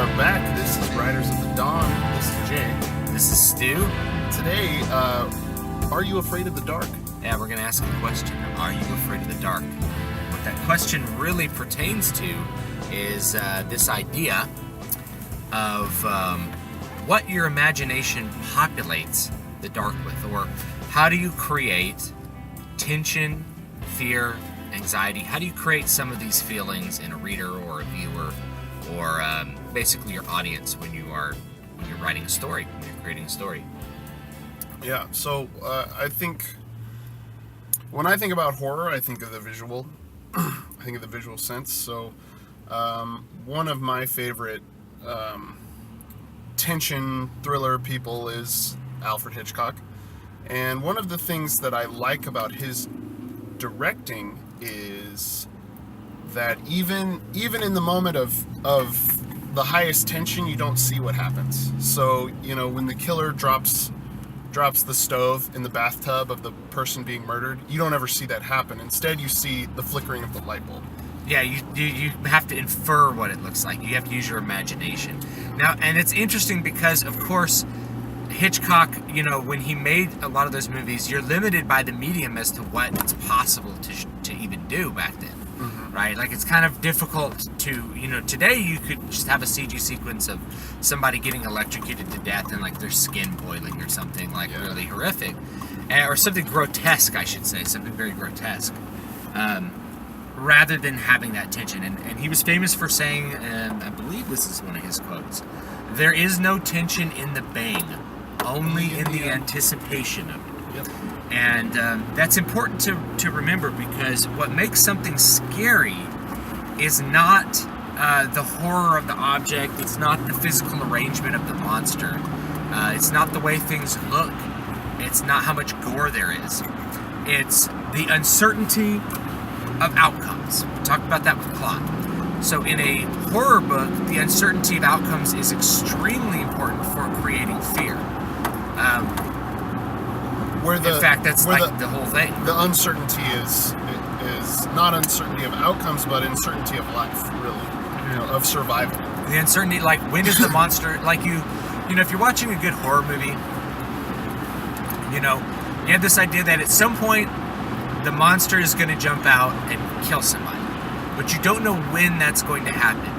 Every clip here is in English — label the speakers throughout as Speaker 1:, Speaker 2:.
Speaker 1: are back. This is Riders of the Dawn. This is Jay.
Speaker 2: This is Stu.
Speaker 1: Today, are you afraid of the dark?
Speaker 2: Yeah, we're going to ask a question. Are you afraid of the dark? What that question really pertains to is this idea of what your imagination populates the dark with, or how do you create tension, fear, anxiety? How do you create some of these feelings in a reader or a viewer, or basically your audience when you're writing a story, when you're creating a story?
Speaker 1: Yeah, so I think when I think about horror, I think of the visual. I think of the visual sense. So one of my favorite tension thriller people is Alfred Hitchcock. And one of the things that I like about his directing is that even in the moment of the highest tension, you don't see what happens. So, when the killer drops the stove in the bathtub of the person being murdered, you don't ever see that happen. Instead, you see the flickering of the light bulb.
Speaker 2: Yeah, you have to infer what it looks like. You have to use your imagination. Now, and it's interesting because, of course, Hitchcock, when he made a lot of those movies, you're limited by the medium as to what it's possible to even do back then. Mm-hmm. Right? Like, it's kind of difficult to, today you could just have a CG sequence of somebody getting electrocuted to death and, like, their skin boiling or something, like, really horrific. Or something grotesque, I should say. Something very grotesque. Rather than having that tension. And he was famous for saying, I believe this is one of his quotes, "There is no tension in the bang, only in the anticipation of it."
Speaker 1: Yep.
Speaker 2: And that's important to remember, because what makes something scary is not the horror of the object, it's not the physical arrangement of the monster, it's not the way things look, it's not how much gore there is, it's the uncertainty of outcomes. We talked about that with plot. So in a horror book, the uncertainty of outcomes is extremely important for creating fear. In fact, that's the whole thing.
Speaker 1: The uncertainty is not uncertainty of outcomes, but uncertainty of life, really, of survival.
Speaker 2: The uncertainty, like, when is the monster, like, if you're watching a good horror movie, you have this idea that at some point the monster is going to jump out and kill somebody, but you don't know when that's going to happen.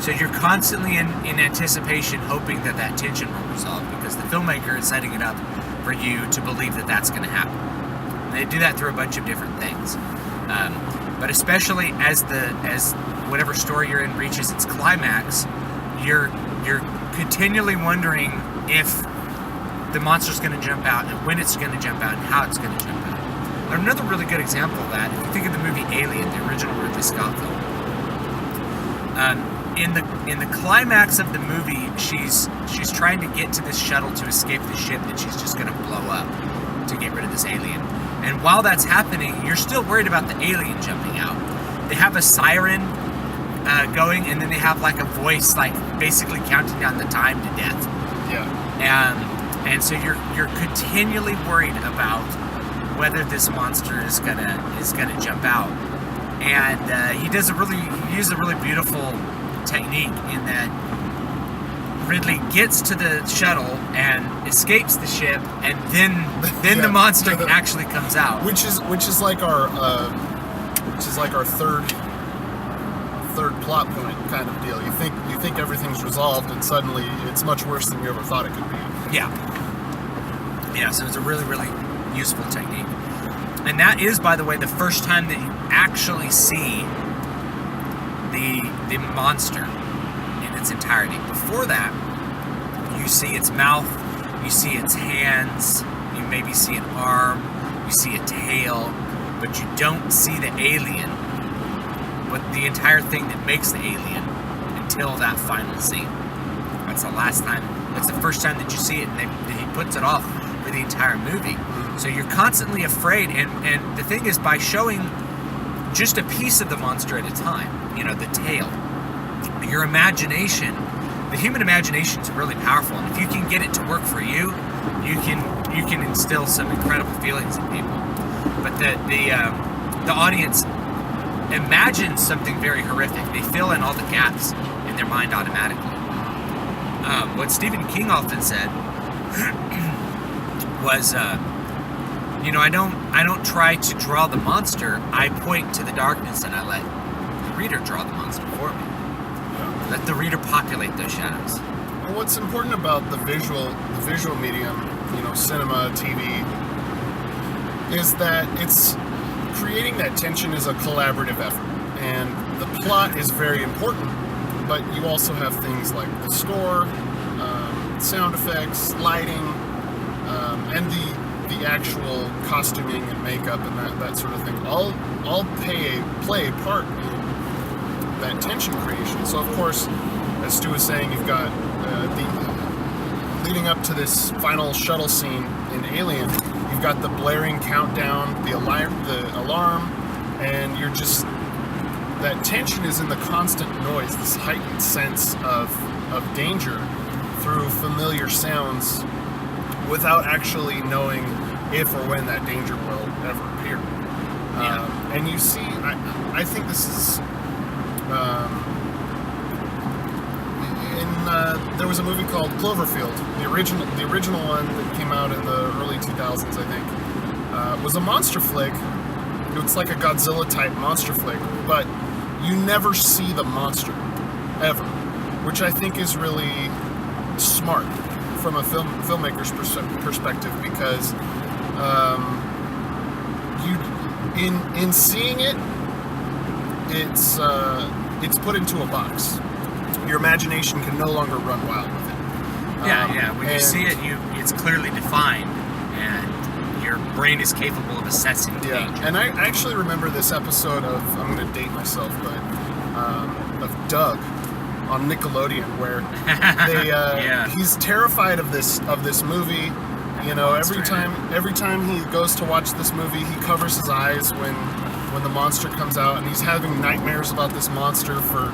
Speaker 2: So you're constantly in anticipation, hoping that tension will resolve, because the filmmaker is setting it up for you to believe that that's going to happen. And they do that through a bunch of different things, but especially as whatever story you're in reaches its climax, you're continually wondering if the monster's going to jump out, and when it's going to jump out, and how it's going to jump out. Another really good example of that, if you think of the movie Alien, the original Ridley Scott film, in the climax of the movie, she's trying to get to this shuttle to escape the ship that she's just going to blow up to get rid of this alien. And while that's happening, you're still worried about the alien jumping out. They have a siren going, and then they have, like, a voice, like, basically counting down the time to death.
Speaker 1: Yeah.
Speaker 2: And so you're continually worried about whether this monster is gonna jump out. And he uses a really beautiful technique in that Ridley gets to the shuttle and escapes the ship, and then the monster actually comes out,
Speaker 1: which is like our third plot point kind of deal. You think everything's resolved, and suddenly it's much worse than you ever thought it could be.
Speaker 2: Yeah, so it's a really, really useful technique. And that is, by the way, the first time that you actually see the monster in its entirety. Before that, you see its mouth, you see its hands, you maybe see an arm, you see a tail, but you don't see the alien, but the entire thing that makes the alien, until that final scene. That's the first time that you see it, and he puts it off for the entire movie. So you're constantly afraid, and the thing is, by showing just a piece of the monster at a time, the tail, your imagination, the human imagination is really powerful, and if you can get it to work for you, you can instill some incredible feelings in people. But the audience imagines something very horrific. They fill in all the gaps in their mind automatically. What Stephen King often said was, I don't try to draw the monster. I point to the darkness and I let the reader draw the monster for me. Let the reader populate those shadows.
Speaker 1: And what's important about the visual medium, cinema, TV, is that it's creating that tension is a collaborative effort, and the plot is very important. But you also have things like the score, sound effects, lighting, and the actual costuming and makeup and that sort of thing. All play a part in that tension creation. So of course, as Stu was saying, you've got leading up to this final shuttle scene in Alien, you've got the blaring countdown, the alarm, and you're just, that tension is in the constant noise, this heightened sense of danger through familiar sounds without actually knowing if or when that danger will ever appear. And you see, I think this is there was a movie called Cloverfield, the original one that came out in the early 2000s, I think, was a monster flick. It's like a Godzilla type monster flick, but you never see the monster ever, which I think is really smart from a filmmaker's perspective, because in seeing it, it's put into a box. Your imagination can no longer run wild with it.
Speaker 2: When you see it, it's clearly defined, and your brain is capable of assessing the danger.
Speaker 1: And I actually remember this episode of, I'm going to date myself, but of Doug on Nickelodeon, where he's terrified of this movie. Every time he goes to watch this movie, he covers his eyes when the monster comes out, and he's having nightmares about this monster for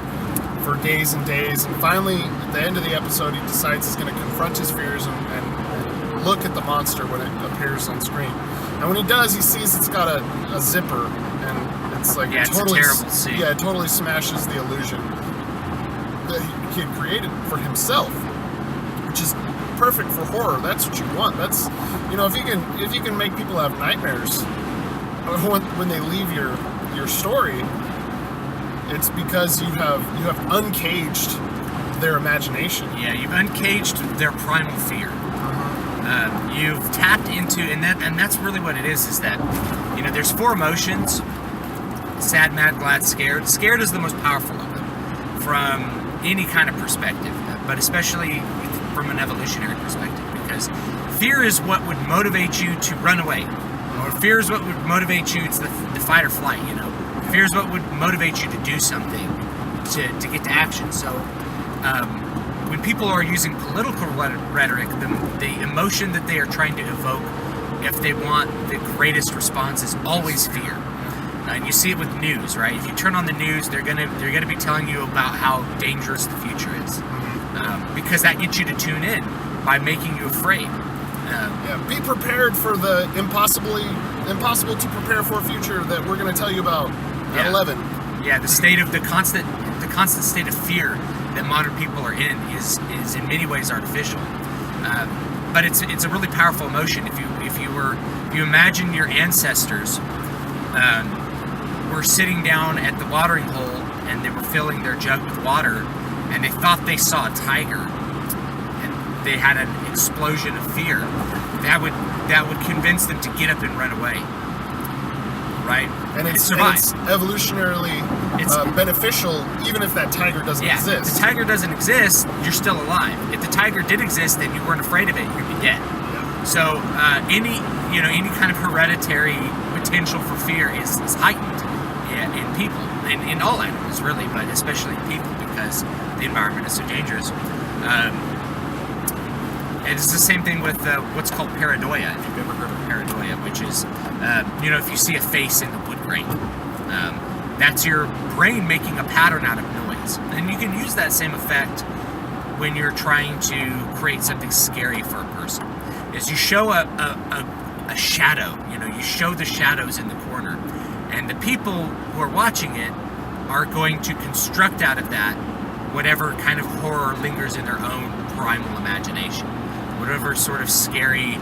Speaker 1: days and days. And finally, at the end of the episode, he decides he's going to confront his fears and look at the monster when it appears on screen. And when he does, he sees it's got a zipper, and it's like
Speaker 2: it's
Speaker 1: totally,
Speaker 2: a terrible scene.
Speaker 1: Yeah, it totally smashes the illusion that he had created for himself, which is perfect for horror. That's what you want. That's, if you can make people have nightmares when they leave your story, it's because you have uncaged their imagination.
Speaker 2: Yeah, you've uncaged their primal fear. You've tapped into, and that's really what it is that, there's 4 emotions: sad, mad, glad, scared. Scared is the most powerful of them from any kind of perspective, but especially from an evolutionary perspective, because fear is what would motivate you to run away, or fear is what would motivate you to the fight or flight. Fear is what would motivate you to do something, to get to action. So when people are using political rhetoric, the emotion that they are trying to evoke, if they want the greatest response, is always fear. And you see it with news, right? If you turn on the news, they're gonna be telling you about how dangerous the future is, because that gets you to tune in by making you afraid.
Speaker 1: Be prepared for the impossible to prepare for future that we're going to tell you about at 11.
Speaker 2: Yeah, the constant state of fear that modern people are in is in many ways artificial, but it's a really powerful emotion. If you imagine your ancestors were sitting down at the watering hole and they were filling their jug with water, and they thought they saw a tiger, and they had an explosion of fear, that would convince them to get up and run away, right?
Speaker 1: And it's evolutionarily beneficial, even if that tiger doesn't exist.
Speaker 2: If the tiger doesn't exist, you're still alive. If the tiger did exist and you weren't afraid of it, you'd be dead. So any kind of hereditary potential for fear is heightened in people, in all animals really, but especially in people, because the environment is so dangerous. And it's the same thing with what's called pareidoia, if you've ever heard of pareidoia, which is, if you see a face in the wood grain, that's your brain making a pattern out of noise. And you can use that same effect when you're trying to create something scary for a person. Is you show a shadow, you show the shadows in the corner, and the people who are watching it are going to construct out of that whatever kind of horror lingers in their own primal imagination. Whatever sort of scary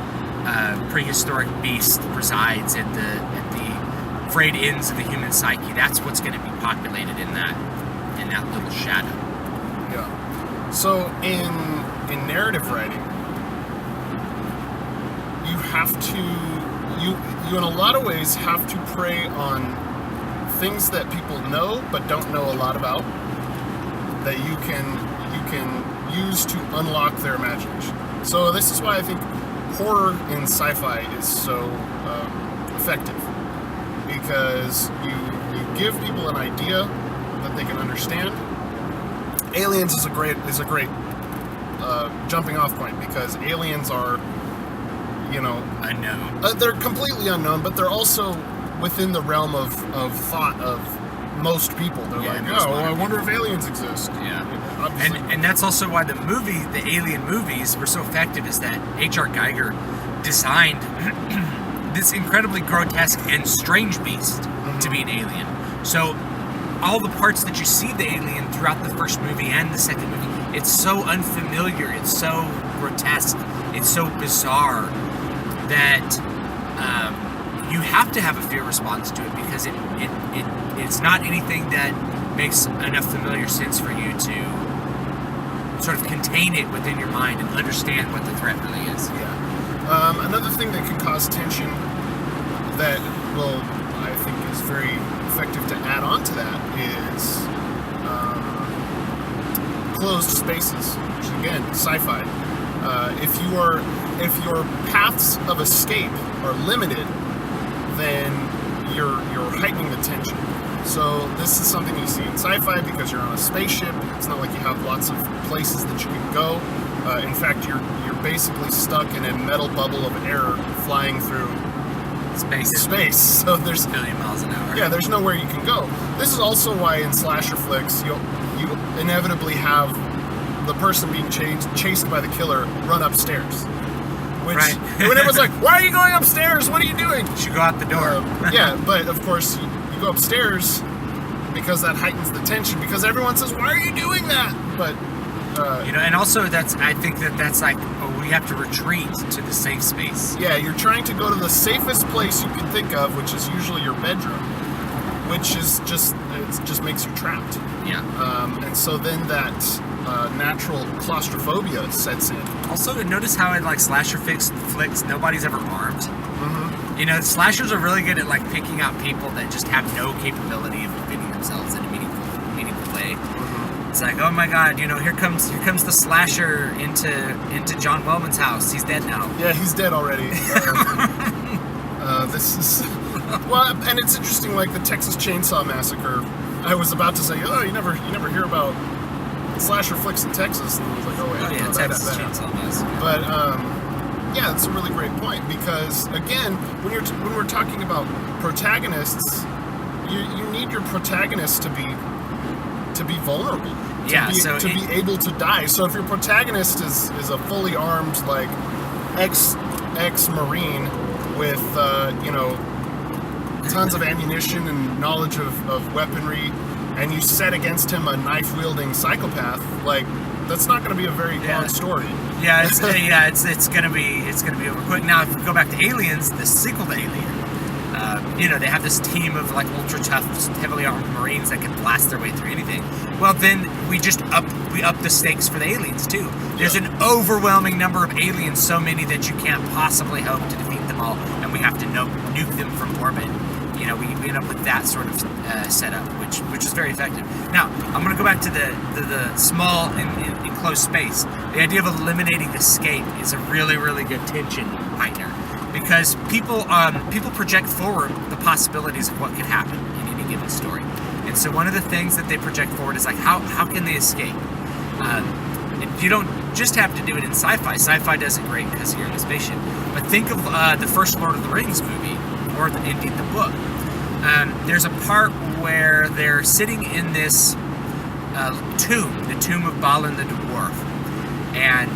Speaker 2: prehistoric beast resides at the frayed ends of the human psyche, that's what's going to be populated in that little shadow.
Speaker 1: Yeah. So in narrative writing, you have to you in a lot of ways have to prey on things that people know but don't know a lot about, that you can use to unlock their imagination. So this is why I think horror in sci-fi is so effective, because you give people an idea that they can understand. Aliens is a great jumping off point, because aliens are,
Speaker 2: unknown.
Speaker 1: They're completely unknown, but they're also within the realm of thought of most people. They're I wonder if aliens exist.
Speaker 2: Yeah. And that's also why the Alien movies were so effective, is that H.R. Geiger designed this incredibly grotesque and strange beast to be an alien. So all the parts that you see of the alien throughout the first movie and the second movie, it's so unfamiliar, it's so grotesque, it's so bizarre that you have to have a fear response to it, because it's not anything that makes enough familiar sense for you to sort of contain it within your mind and understand what the threat really is.
Speaker 1: Yeah. Another thing that can cause tension that, I think is very effective to add on to that is closed spaces, which again, sci-fi. If your paths of escape are limited, then you're heightening the tension. So this is something you see in sci-fi because you're on a spaceship. It's not like you have lots of places that you can go. In fact, you're basically stuck in a metal bubble of air flying through space. So there's
Speaker 2: a billion miles an hour.
Speaker 1: Yeah, there's nowhere you can go. This is also why in slasher flicks you inevitably have the person being chased by the killer run upstairs. Which,
Speaker 2: right.
Speaker 1: When everyone's like, "Why are you going upstairs? What are you doing?"
Speaker 2: You should go out the door.
Speaker 1: Yeah, but of course you go upstairs because that heightens the tension, because everyone says, "Why are you doing that?" But
Speaker 2: and also I think that's like, we have to retreat to the safe space.
Speaker 1: Yeah, you're trying to go to the safest place you can think of, which is usually your bedroom, which is just makes you trapped.
Speaker 2: Yeah.
Speaker 1: And so then that natural claustrophobia sets in.
Speaker 2: Also, notice how in like slasher flicks, nobody's ever armed.
Speaker 1: Mm-hmm.
Speaker 2: Slashers are really good at like picking out people that just have no capability of defending themselves in a meaningful way.
Speaker 1: Mm-hmm.
Speaker 2: It's like, oh my God, here comes the slasher into John Wellman's house. He's dead now.
Speaker 1: Yeah, he's dead already. This is and it's interesting. Like the Texas Chainsaw Massacre, I was about to say, you never hear about slasher flicks in Texas, and I was like, oh wait,
Speaker 2: yeah, Texas Chainsaw Massacre.
Speaker 1: But yeah, it's a really great point, because again, when we're talking about protagonists, you need your protagonist to be vulnerable. To be able to die. So if your protagonist is a fully armed, like ex-Marine with tons of ammunition and knowledge of weaponry, and you set against him a knife-wielding psychopath, like that's not going to be a very long story.
Speaker 2: Yeah, it's gonna be over quick. Now, if we go back to Aliens, the sequel to Alien, they have this team of like ultra tough, heavily armed Marines that can blast their way through anything. Well, then we up the stakes for the aliens too. There's an overwhelming number of aliens, so many that you can't possibly hope to defeat them all, and we have to nuke them from orbit. We end up with that sort of setup, which is very effective. Now, I'm going to go back to the small and enclosed space. The idea of eliminating escape is a really, really good tension heightener, because people project forward the possibilities of what could happen in any given story. And so one of the things that they project forward is like, how can they escape? And you don't just have to do it in sci-fi. Sci-fi does it great because you're in a spaceship. But think of the first Lord of the Rings movie, or indeed the book. There's a part where they're sitting in this tomb, the tomb of Balin the Dwarf, and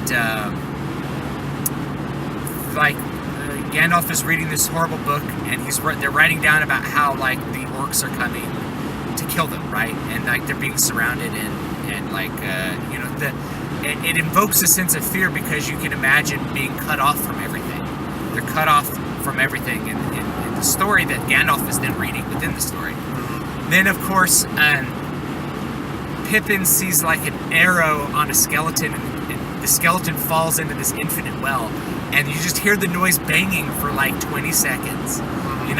Speaker 2: Gandalf is reading this horrible book, and they're writing down about how like the orcs are coming to kill them, right? And like they're being surrounded, and and like it invokes a sense of fear because you can imagine being cut off from everything. They're cut off from everything in the story that Gandalf is then reading within the story. Then of course Pippin sees like an arrow on a skeleton, and the skeleton falls into this infinite well, and you just hear the noise banging for like 20 seconds,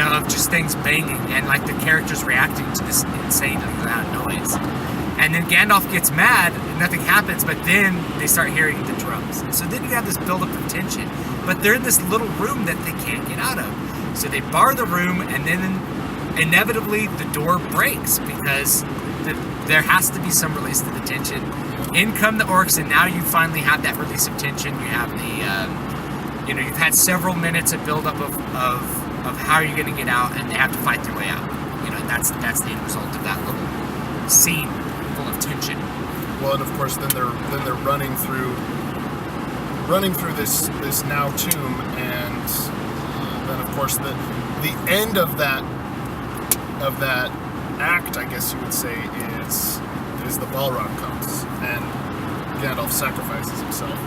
Speaker 2: of just things banging, and like the characters reacting to this insanely loud noise. And then Gandalf gets mad, and nothing happens, but then they start hearing the drums. So then you have this buildup of tension, but they're in this little room that they can't get out of. So they bar the room, and then inevitably the door breaks because there has to be some release to the tension. In come the orcs, and now you finally have that release of tension. You have the, you've had several minutes of buildup of how you're going to get out, and they have to fight their way out. And that's the end result of that little scene full of tension.
Speaker 1: Well, and of course, then they're running through this now tomb, and then of course the end of that act, I guess you would say, is the Balrog comes and Gandalf sacrifices himself.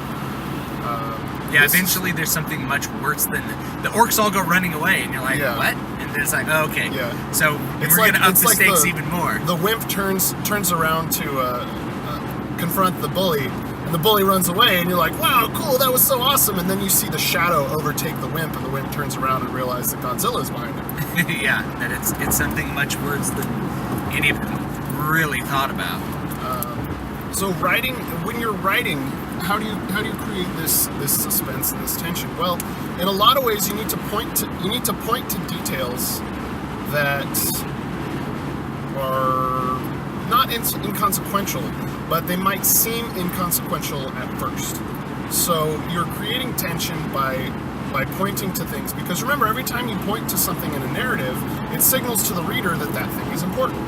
Speaker 2: Eventually there's something much worse than the orcs all go running away, and you're like, what? And then it's like, oh, okay.
Speaker 1: Yeah.
Speaker 2: So we're going to up the stakes even more.
Speaker 1: The wimp turns around to confront the bully, and the bully runs away, and you're like, wow, cool, that was so awesome. And then you see the shadow overtake the wimp, and the wimp turns around and realizes that Godzilla's behind him.
Speaker 2: Yeah, that it's something much worse than any of them really thought about.
Speaker 1: So when you're writing, how do you create this suspense and this tension? Well, in a lot of ways, you need to point to details that are not inconsequential, but they might seem inconsequential at first. So you're creating tension by pointing to things, because remember, every time you point to something in a narrative, it signals to the reader that thing is important.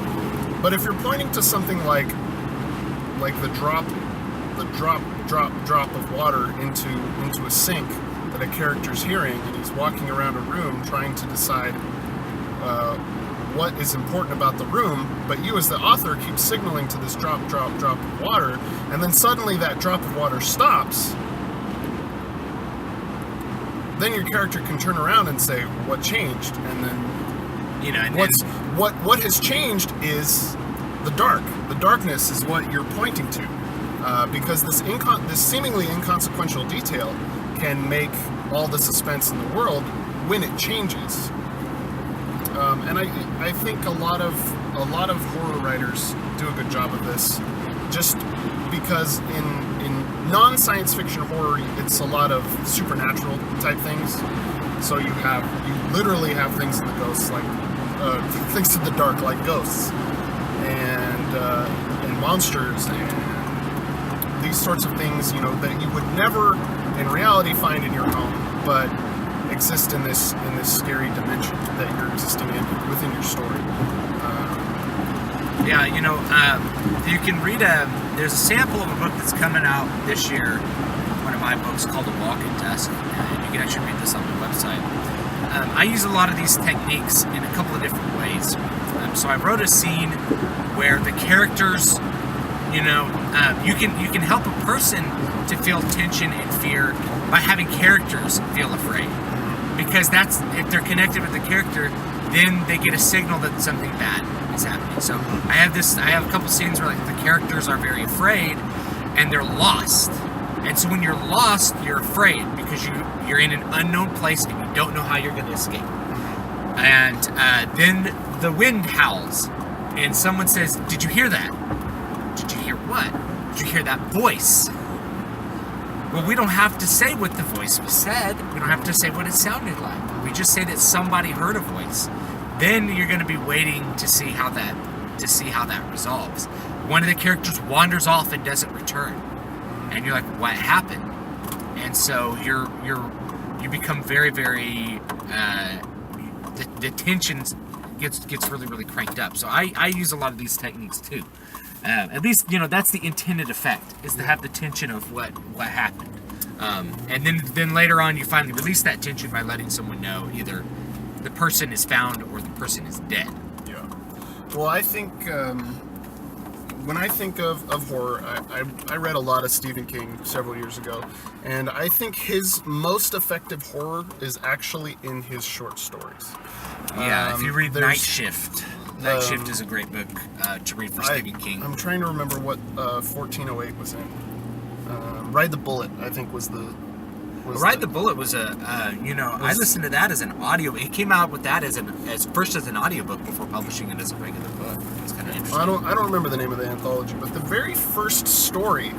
Speaker 1: But if you're pointing to something like the drop of water into a sink that a character's hearing, and he's walking around a room trying to decide what is important about the room, but you as the author keep signaling to this drop of water, and then suddenly that drop of water stops, then your character can turn around and say, what changed? And then what has changed is the dark. The darkness is what you're pointing to, because this seemingly inconsequential detail can make all the suspense in the world when it changes. And I think a lot of horror writers do a good job of this, just because in non-science fiction horror, it's a lot of supernatural type things. So you literally have things in the ghosts, like things in the dark, like ghosts and monsters and these sorts of things, that you would never in reality find in your home, but exist in this scary dimension that you're existing in within your story.
Speaker 2: You can read there's a sample of a book that's coming out this year, one of my books called A Walk in Dusk, and you can actually read this on my website. I use a lot of these techniques in a couple of different ways. So I wrote a scene where the characters, you can help a person to feel tension and fear by having characters feel afraid, because that's, if they're connected with the character, then they get a signal that something bad is happening. So I have a couple scenes where like the characters are very afraid and they're lost. And so when you're lost, you're afraid because you're in an unknown place and you don't know how you're going to escape. And then the wind howls and someone says, "Did you hear that?" "Did you hear what?" "Did you hear that voice?" Well, we don't have to say what the voice was said. We don't have to say what it sounded like. We just say that somebody heard a voice. Then you're going to be waiting to see how that resolves. One of the characters wanders off and doesn't return, and you're like, "What happened?" And so you become very, very the tension gets really, really cranked up. So I use a lot of these techniques too. At least, that's the intended effect, is to have the tension of what happened. And then later on, you finally release that tension by letting someone know either the person is found or the person is dead.
Speaker 1: Yeah. Well, I think when I think of horror, I read a lot of Stephen King several years ago, and I think his most effective horror is actually in his short stories.
Speaker 2: Yeah, if you read
Speaker 1: there's-
Speaker 2: Night Shift. Night Shift is a great book to read for Stephen King.
Speaker 1: I'm trying to remember what 1408 was in. Ride the Bullet, I think, was the...
Speaker 2: Ride the Bullet was I listened to that as an audio. He came out with that as an audiobook before publishing it as a regular book. It's kind of interesting.
Speaker 1: I don't remember the name of the anthology, but the very first story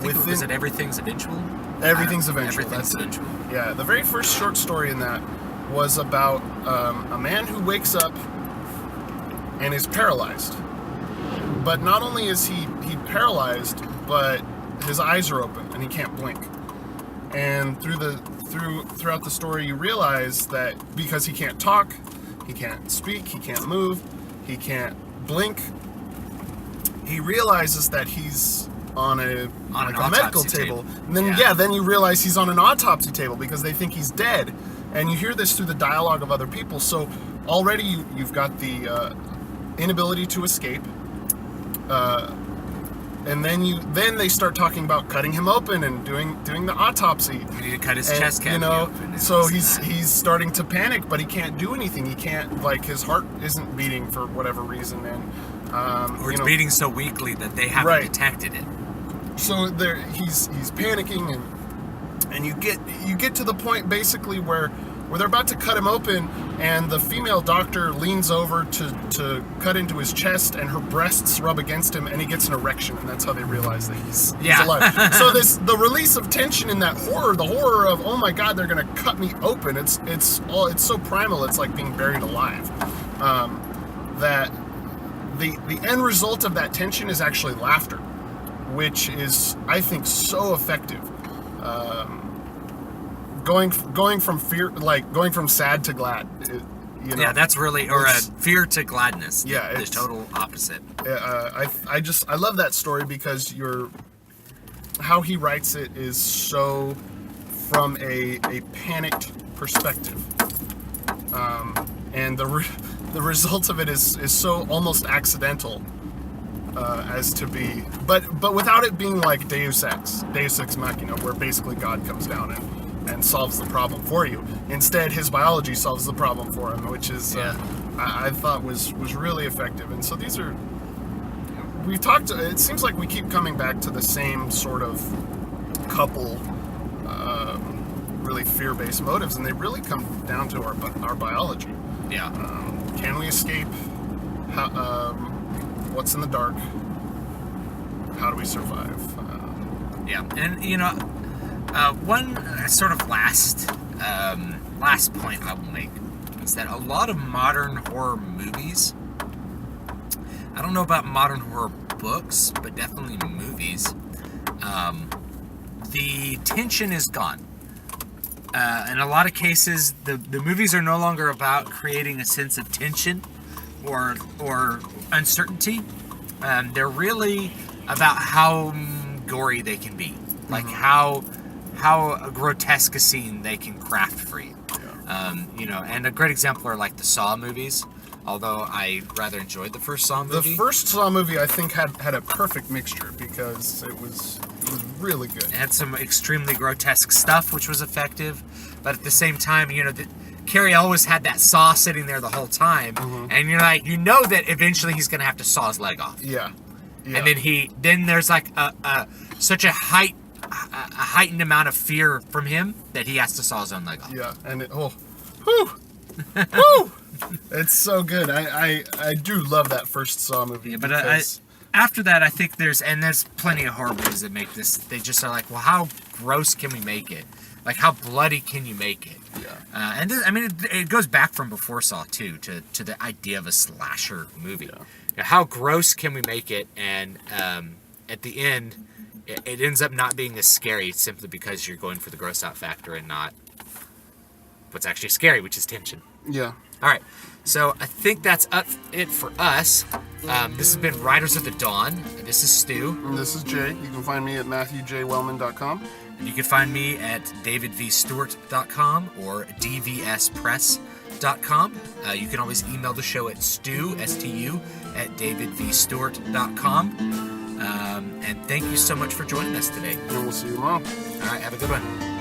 Speaker 2: Was it Everything's Eventual?
Speaker 1: Everything's Eventual.
Speaker 2: Everything's
Speaker 1: That's it.
Speaker 2: Eventual.
Speaker 1: Yeah, the very first short story in that was about a man who wakes up and is paralyzed. But not only is he paralyzed, but his eyes are open and he can't blink. And throughout the story, you realize that because he can't talk, he can't speak, he can't move, he can't blink, he realizes that he's on a medical table. And then then you realize he's on an autopsy table because they think he's dead. And you hear this through the dialogue of other people. So already you've got the inability to escape. And then they start talking about cutting him open and doing the autopsy.
Speaker 2: You need to cut his chest cavity open.
Speaker 1: So he's starting to panic, but he can't do anything. He can't, like, his heart isn't beating for whatever reason, and
Speaker 2: or it's beating so weakly that they haven't detected it.
Speaker 1: So he's panicking, and you get to the point basically where they're about to cut him open, and the female doctor leans over to cut into his chest, and her breasts rub against him, and he gets an erection, and that's how they realize that he's alive. So the release of tension in that horror, the horror of, oh my God, they're gonna cut me open. It's so primal. It's like being buried alive. That the end result of that tension is actually laughter, which is, I think, so effective. Going from fear, like going from sad to glad.
Speaker 2: Yeah, that's really, or fear to gladness.
Speaker 1: Yeah,
Speaker 2: the total opposite.
Speaker 1: I love that story because how he writes it is so from a panicked perspective, and the result of it is so almost accidental as to be, but without it being like Deus Ex Machina, where basically God comes down and solves the problem for you. Instead, his biology solves the problem for him, which is I thought was really effective. And so these are, we've talked. It seems like we keep coming back to the same sort of couple, really fear-based motives, and they really come down to our biology.
Speaker 2: Yeah.
Speaker 1: Can we escape? What's in the dark? How do we survive?
Speaker 2: Yeah, and one sort of last point I will make is that a lot of modern horror movies, I don't know about modern horror books, but definitely movies, the tension is gone. In a lot of cases, the movies are no longer about creating a sense of tension or uncertainty. They're really about how gory they can be, like how grotesque a scene they can craft for you. Yeah. And a great example are like the Saw movies. Although I rather enjoyed the first Saw movie.
Speaker 1: The first Saw movie, I think, had a perfect mixture because it was really good.
Speaker 2: It had some extremely grotesque stuff, which was effective, but at the same time, Carrie always had that saw sitting there the whole time, and you're like, that eventually he's gonna have to saw his leg off.
Speaker 1: Yeah.
Speaker 2: And then there's like such a heightened amount of fear from him that he has to saw his own leg off.
Speaker 1: Yeah, and whew. It's so good. I do love that first Saw movie.
Speaker 2: Yeah, but after that, I think there's plenty of horror movies that make this. They just are like, well, how gross can we make it? Like, how bloody can you make it?
Speaker 1: Yeah.
Speaker 2: It goes back from before Saw 2 to the idea of a slasher movie. Yeah. How gross can we make it? And at the end, it ends up not being as scary simply because you're going for the gross out factor and not what's actually scary, which is tension.
Speaker 1: Yeah.
Speaker 2: All right, so I think that's it for us. This has been Riders of the Dawn. This is Stu.
Speaker 1: And this is Jay. You can find me at MatthewJWellman.com.
Speaker 2: And you can find me at DavidVStewart.com or DVSPress.com. davidvstewart.com. You can always email the show at stu, S-T-U, at davidvstewart.com. And thank you so much for joining us today.
Speaker 1: And we'll see you tomorrow.
Speaker 2: All right, have a good one.